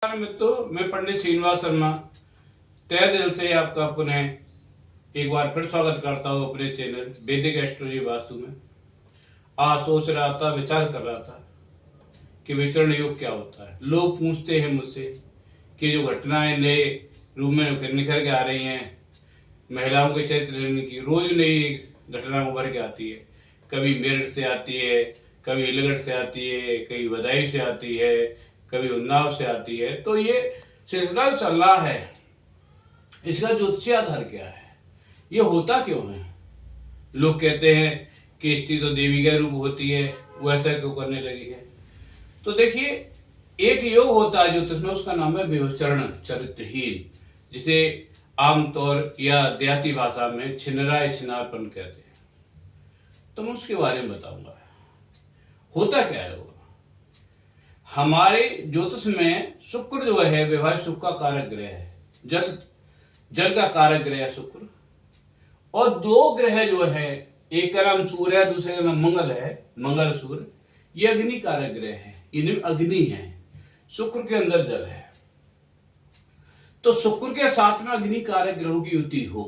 मित्रों, मैं पंडित श्रीनिवास शर्मा तहे दिल से आपका पुनः एक बार फिर स्वागत करता हूँ अपने चैनल वैदिक एस्ट्रोलॉजी वास्तु में। आज सोच रहा था, विचार कर रहा था कि वितरण योग क्या होता है। लोग पूछते हैं मुझसे कि जो घटनाएं नए रूप में निखर के आ रही हैं, महिलाओं के क्षेत्र की रोज नई घटना उभर के आती है। कभी मेरठ से आती है, कभी इलगढ़ से आती है, कभी बदायूं से आती है, कभी उन्नाव से आती है। तो ये सिलसिला चल रहा है। इसका ज्योतिषीय आधार क्या है, ये होता क्यों है? लोग कहते हैं कि स्त्री तो देवी का रूप होती है, वो ऐसा क्यों करने लगी है? तो देखिए, एक योग होता है ज्योतिष में, उसका नाम है विवचरण चरित्रहीन, जिसे आमतौर या देहाती भाषा में छिनराय छिनारपन कहते हैं। तो मैं उसके बारे में बताऊंगा। होता क्या है वो? हमारे ज्योतिष में शुक्र जो है वैवाहिक सुख का कारक ग्रह है, जल का कारक ग्रह है शुक्र। और दो ग्रह जो है, एक का नाम सूर्य है, दूसरे का नाम मंगल है, मंगल सूर्य। ये अग्नि कारक ग्रह है, इनमें अग्नि है, शुक्र के अंदर जल है। तो शुक्र के साथ में अग्नि कारक ग्रहों की युति हो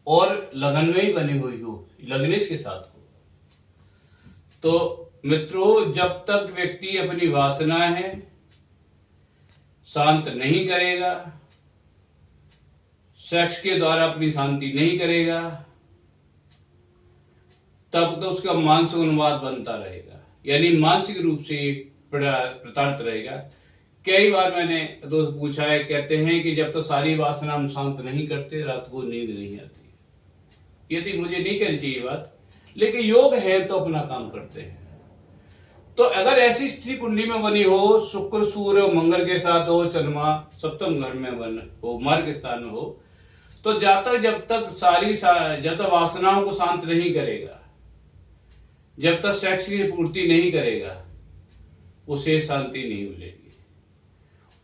और लगन में ही बनी हुई हो, लग्नेश के साथ हो, तो मित्रों जब तक व्यक्ति अपनी वासना है शांत नहीं करेगा, सेक्स के द्वारा अपनी शांति नहीं करेगा, तब तो उसका मानसिक अनुवाद बनता रहेगा, यानी मानसिक रूप से प्रताड़ित रहेगा। कई बार मैंने दोस्त पूछा है, कहते हैं कि जब तो सारी वासना हम शांत नहीं करते, रात को नींद नहीं आती। यदि मुझे नहीं कहनी चाहिए बात, लेकिन योग है तो अपना काम करते हैं। तो अगर ऐसी स्त्री कुंडली में बनी हो, शुक्र सूर्य मंगल के साथ हो, चंद्रमा सप्तम घर में बन हो, मार्ग के स्थान में हो, तो जब तक वासनाओं को शांत नहीं करेगा, जब तक सेक्स की पूर्ति नहीं करेगा, उसे शांति नहीं मिलेगी।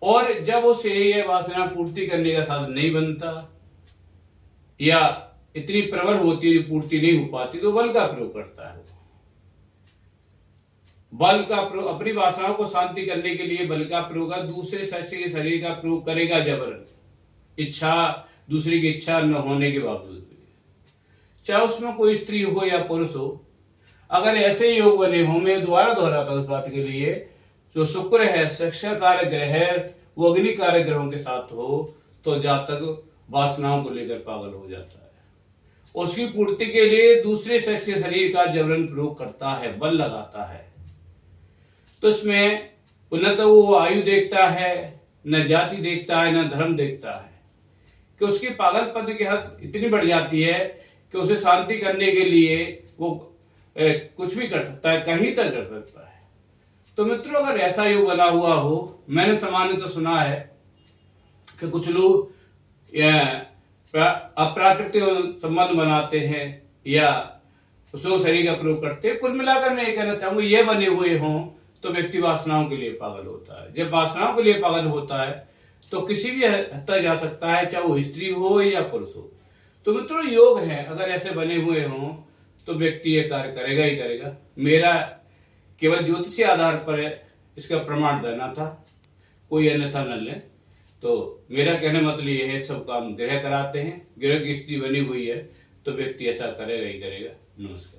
और जब उसे ये वासना पूर्ति करने का साधन नहीं बनता या इतनी प्रबल होती है, पूर्ति नहीं हो पाती, तो बल का प्रयोग करता है। बल का प्रयोग, अपनी वासनाओं को शांति करने के लिए बल का प्रयोग, दूसरे शख्स के शरीर का प्रयोग करेगा जबरन, इच्छा, दूसरे की इच्छा न होने के बावजूद भी, चाहे उसमें कोई स्त्री हो या पुरुष हो। अगर ऐसे योग बने हो, मैं दोबारा दोहराता हूं इस बात के लिए, जो शुक्र है सेक्स कारक ग्रह है, वो अग्नि कारक ग्रहों के साथ हो, तो जातक वासनाओं को लेकर पागल हो जाता है। उसकी पूर्ति के लिए दूसरे शख्स के शरीर का जबरन प्रयोग करता है, बल लगाता है। तो इसमें न तो वो आयु देखता है, न जाति देखता है, न धर्म देखता है, कि उसकी पागलपन की हद इतनी बढ़ जाती है कि उसे शांति करने के लिए वो कुछ भी कर सकता है, कहीं तक कर सकता है। तो मित्रों, अगर ऐसा योग बना हुआ हो, मैंने सामान्य तो सुना है कि कुछ लोग अप्राकृतिक संबंध बनाते हैं या उसको शरीर का प्रयोग करते हैं। कुल मिलाकर मैं ये कहना चाहूंगा, ये बने हुए हों तो व्यक्ति वासनाओं के लिए पागल होता है। जब वासनाओं के लिए पागल होता है तो किसी भी हद तक जा सकता है, चाहे वो स्त्री हो या पुरुष हो। तो मित्रों, योग है, अगर ऐसे बने हुए हों तो व्यक्ति ये कार्य करेगा ही करेगा। मेरा केवल ज्योतिषीय आधार पर इसका प्रमाण देना था, कोई अन्यथा न ले। तो मेरा कहने मतलब ये है, सब काम ग्रह कराते हैं, ग्रह की स्थिति बनी हुई है तो व्यक्ति ऐसा करेगा ही करेगा। नमस्कार।